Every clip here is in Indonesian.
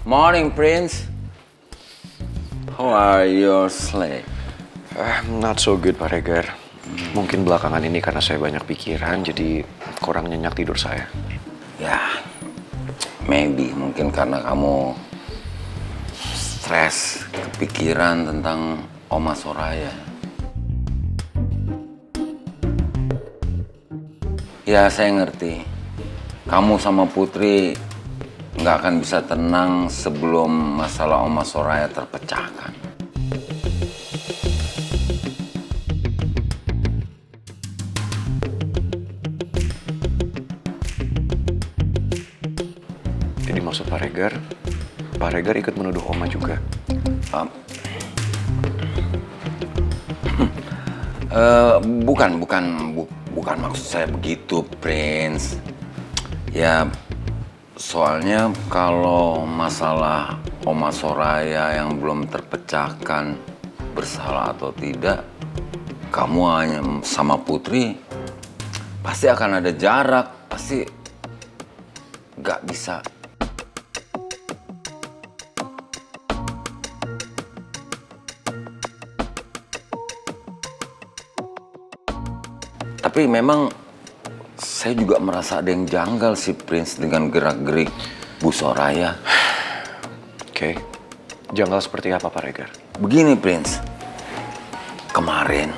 Morning, Prince. How are your sleep? Not so good, Pak Regar. Mungkin belakangan ini karena saya banyak pikiran, jadi kurang nyenyak tidur saya. Ya, maybe mungkin karena kamu stres, kepikiran tentang Oma Soraya. Ya, saya ngerti. Kamu sama Putri nggak akan bisa tenang sebelum masalah Oma Soraya terpecahkan. Jadi maksud Pak Regar ikut menuduh Oma juga. Bukan maksud saya begitu, Prince. Ya, soalnya kalau masalah Oma Soraya yang belum terpecahkan bersalah atau tidak, kamu hanya sama Putri pasti akan ada jarak, pasti gak bisa. Tapi memang saya juga merasa ada yang janggal sih, Prince, dengan gerak-gerik Bu Soraya. Oke. Janggal seperti apa, Pak Regar? Begini, Prince. Kemarin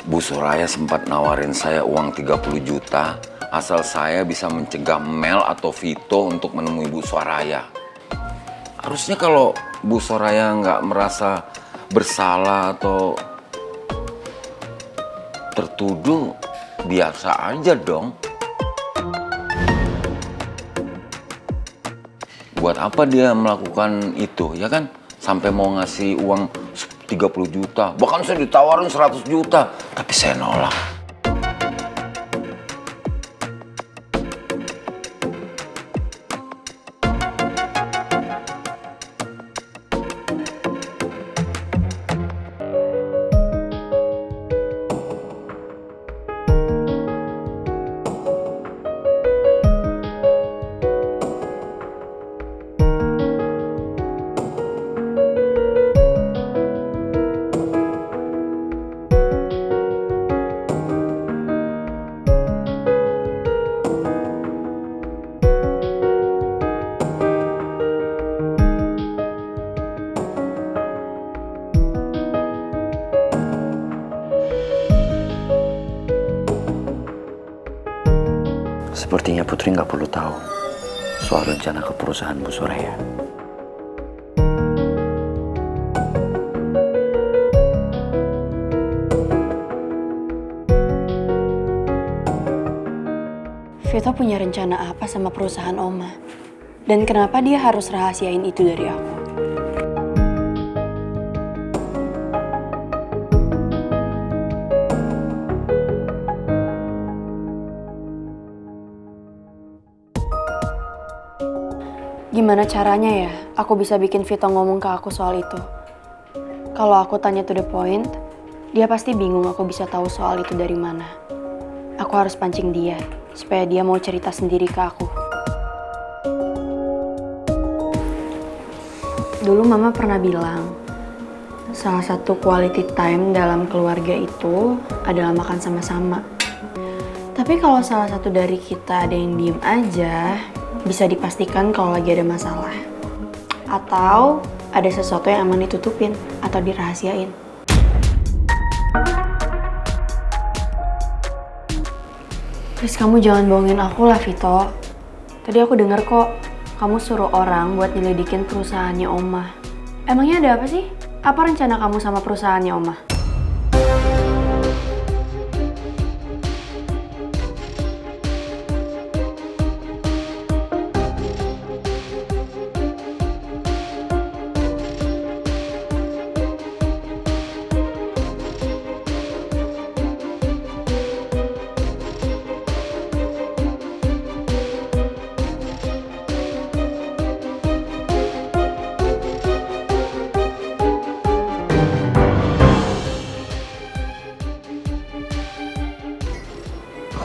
Bu Soraya sempat nawarin saya uang 30 juta asal saya bisa mencegah Mel atau Vito untuk menemui Bu Soraya. Harusnya kalau Bu Soraya nggak merasa bersalah atau tertuduh, biasa aja dong. Buat apa dia melakukan itu, ya kan? Sampai mau ngasih uang 30 juta. Bahkan saya ditawarin 100 juta. Tapi saya nolak. Sepertinya Putri nggak perlu tahu soal rencana ke perusahaan Bu Soraya. Vito punya rencana apa sama perusahaan Oma? Dan kenapa dia harus rahasiain itu dari aku? Gimana caranya ya aku bisa bikin Vito ngomong ke aku soal itu? Kalau aku tanya to the point, dia pasti bingung aku bisa tahu soal itu dari mana. Aku harus pancing dia, supaya dia mau cerita sendiri ke aku. Dulu Mama pernah bilang, salah satu quality time dalam keluarga itu adalah makan sama-sama. Tapi kalau salah satu dari kita ada yang diem aja, bisa dipastikan kalau lagi ada masalah. Atau ada sesuatu yang aman ditutupin atau dirahasiain. Please kamu jangan bohongin aku lah, Vito. Tadi aku denger kok, kamu suruh orang buat nyelidikin perusahaannya Oma. Emangnya ada apa sih? Apa rencana kamu sama perusahaannya Oma?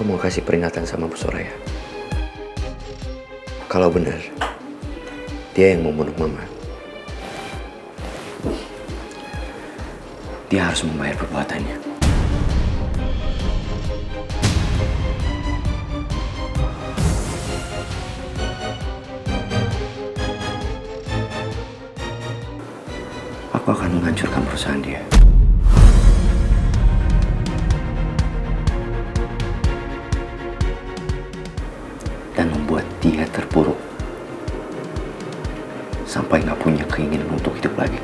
Aku mau kasih peringatan sama Bu Soraya. Kalau benar, Dia yang membunuh Mama. Dia harus membayar perbuatannya. Aku akan menghancurkan perusahaan dia. Dan membuat dia terpuruk. Sampai nggak punya keinginan untuk hidup lagi.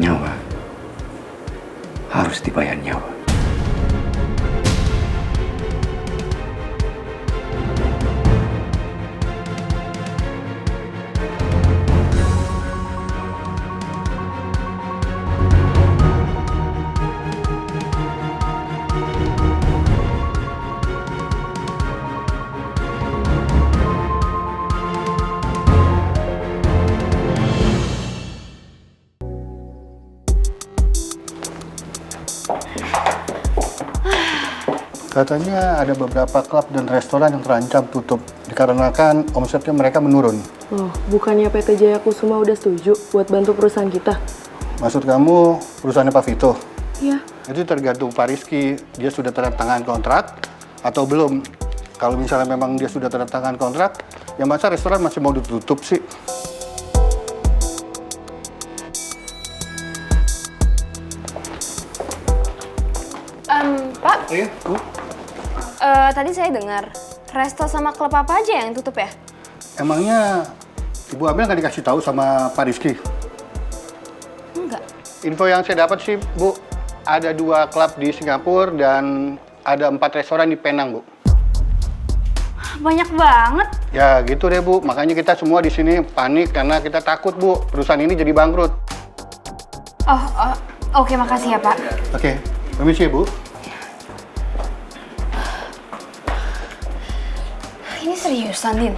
Nyawa harus dibayar nyawa. Katanya ada beberapa klub dan restoran yang terancam tutup dikarenakan omsetnya mereka menurun. Loh, bukannya PT Jaya Kusuma udah setuju buat bantu perusahaan kita? Maksud kamu perusahaannya Pak Vito? Iya. Itu tergantung Pak Rizky, dia sudah tanda tangan kontrak atau belum. Kalau misalnya memang dia sudah tanda tangan kontrak, ya masa restoran masih mau ditutup sih? Pak, Iya, Bu. tadi saya dengar resto sama klub apa aja yang tutup ya? Emangnya Ibu Amel nggak dikasih tahu sama Pak Rizky? Enggak. Info yang saya dapat sih, Bu, ada 2 klub di Singapura dan ada 4 restoran di Penang, Bu. Banyak banget. Ya gitu deh, Bu. Makanya kita semua di sini panik karena kita takut, Bu, perusahaan ini jadi bangkrut. Oke, makasih ya Pak. Oke, permisi ya, Bu. Ini seriusan, Din?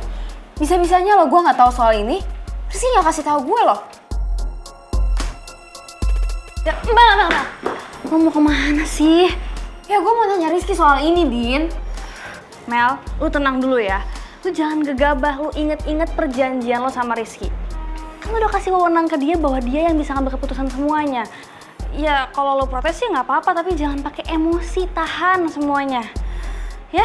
Bisa-bisanya lo gue nggak tahu soal ini, Rizky nggak kasih tahu gue loh. Ya, Mbak. Lo mau kemana sih? Ya gue mau nanya Rizky soal ini, Din. Mel, lu tenang dulu ya. Lu jangan gegabah, lu inget-inget perjanjian lo sama Rizky. Kan lu udah kasih wewenang ke dia bahwa dia yang bisa ngambil keputusan semuanya. Ya kalau lo protes sih nggak apa-apa, tapi jangan pakai emosi, tahan semuanya. Ya?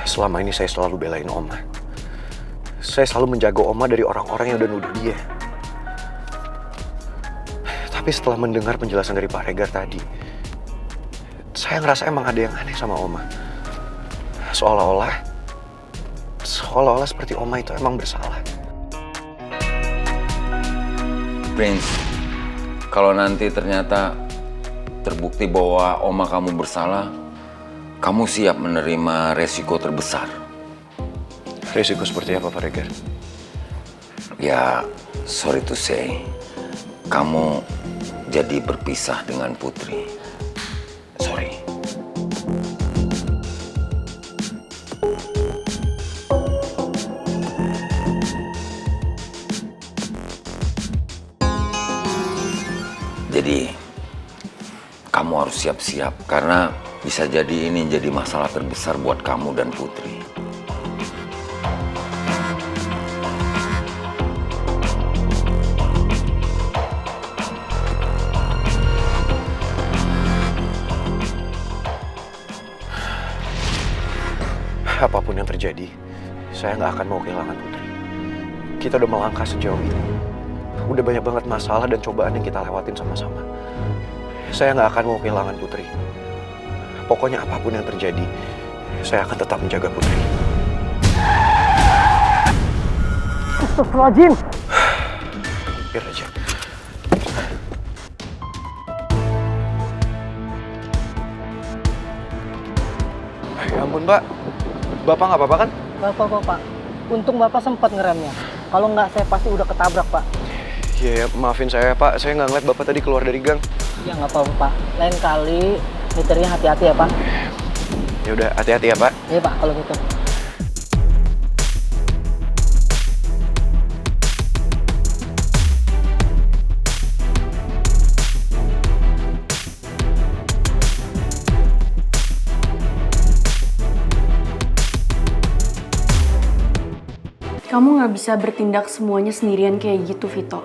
Selama ini saya selalu belain Oma. Saya selalu menjaga Oma dari orang-orang yang udah nuduh dia. Tapi setelah mendengar penjelasan dari Pak Regar tadi, saya ngerasa emang ada yang aneh sama Oma. Seolah-olah seperti Oma itu emang bersalah. Prince, kalau nanti ternyata terbukti bahwa Oma kamu bersalah, kamu siap menerima resiko terbesar. Risiko seperti apa, Pak Regar? Ya, sorry to say, kamu jadi berpisah dengan Putri. Sorry. Jadi, kamu harus siap-siap karena bisa jadi ini jadi masalah terbesar buat kamu dan Putri. Apapun yang terjadi, saya nggak akan mau kehilangan Putri. Kita udah melangkah sejauh ini. Udah banyak banget masalah dan cobaan yang kita lewatin sama-sama. Saya nggak akan mau kehilangan Putri. Pokoknya apapun yang terjadi, saya akan tetap menjaga Putri. Astagfirullahaladzim. Biar aja. Ya ampun, Pak. Bapak nggak apa-apa kan? Bapak. Untung Bapak sempat ngeremnya. Kalau nggak, saya pasti udah ketabrak, Pak. Iya, maafin saya Pak. Saya nggak ngeliat Bapak tadi keluar dari gang. Ya nggak apa-apa, Pak. Lain kali nyetirnya hati-hati ya, Pak. Ya udah, hati-hati ya Pak. Iya, Pak, kalau gitu. Kamu nggak bisa bertindak semuanya sendirian kayak gitu, Vito.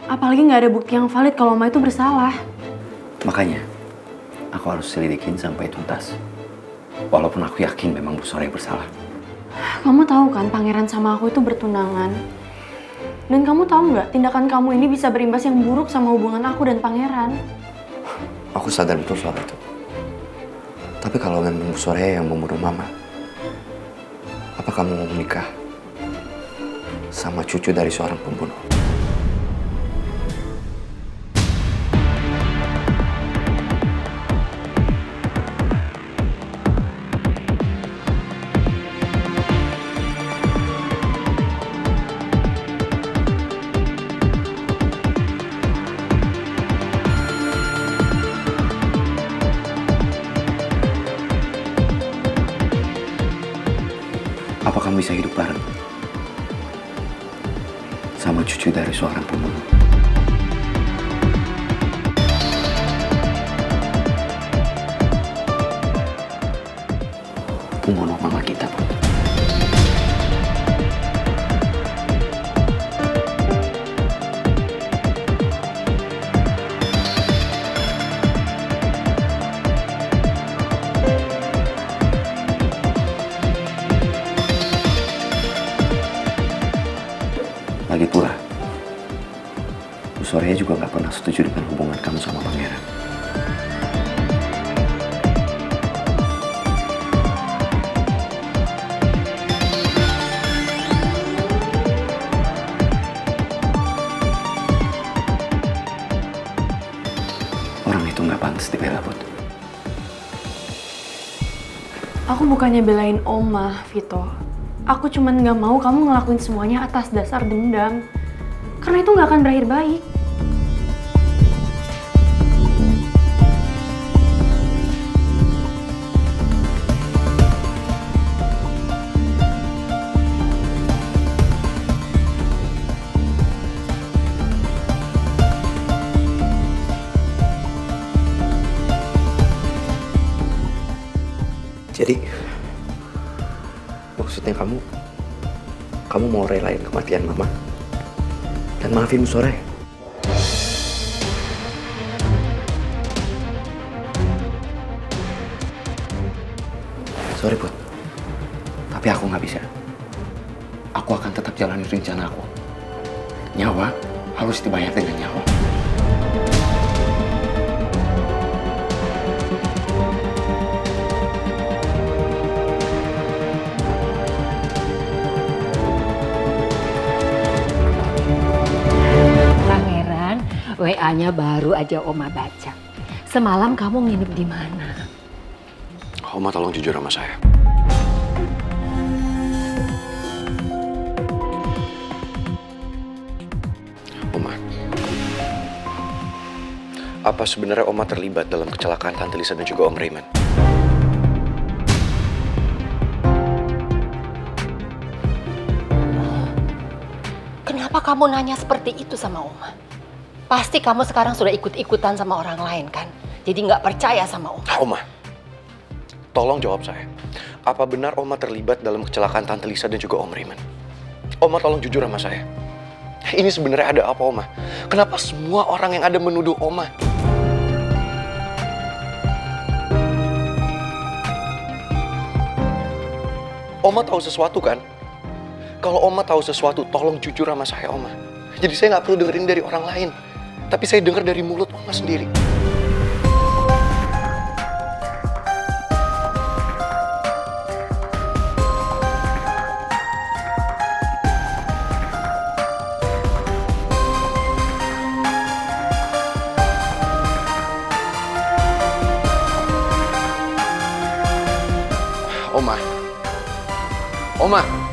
Apalagi nggak ada bukti yang valid kalau Oma itu bersalah. Makanya, aku harus selidikin sampai tuntas. Walaupun aku yakin memang Bu Soraya bersalah. Kamu tahu kan pangeran sama aku itu bertunangan. Dan kamu tahu nggak, tindakan kamu ini bisa berimbas yang buruk sama hubungan aku dan pangeran. Aku sadar betul soal itu. Tapi kalau memang Bu Soraya yang membunuh Mama, apa kamu mau menikah sama cucu dari seorang pembunuh? Apa kamu bisa hidup bareng sama cucu dari seorang pembunuh? Pembunuh mama kita, Put. Lagi pula, Bu Soraya juga gak pernah setuju dengan hubungan kamu sama pangeran. Orang itu gak pantas dibela, Put. Aku bukannya belain Oma, Vito. Aku cuman nggak mau kamu ngelakuin semuanya atas dasar dendam. Karena itu nggak akan berakhir baik. Jadi, maksudnya kamu mau relain kematian Mama dan maafin Bu Soraya? Sorry, Put. Tapi aku nggak bisa. Aku akan tetap jalani rencana aku. Nyawa harus dibayar dengan nyawa. WA-nya baru aja Oma baca. Semalam kamu nginep di mana? Oma tolong jujur sama saya. Oma, apa sebenarnya Oma terlibat dalam kecelakaan Tante Lisa dan juga Om Raymond? Kenapa kamu nanya seperti itu sama Oma? Pasti kamu sekarang sudah ikut-ikutan sama orang lain kan? Jadi nggak percaya sama Oma. Oma, tolong jawab saya. Apa benar Oma terlibat dalam kecelakaan Tante Lisa dan juga Om Raymond? Oma tolong jujur sama saya. Ini sebenarnya ada apa, Oma? Kenapa semua orang yang ada menuduh Oma? Oma tahu sesuatu kan? Kalau Oma tahu sesuatu, tolong jujur sama saya, Oma. Jadi saya nggak perlu dengerin dari orang lain. Tapi saya dengar dari mulut Oma sendiri. Oma.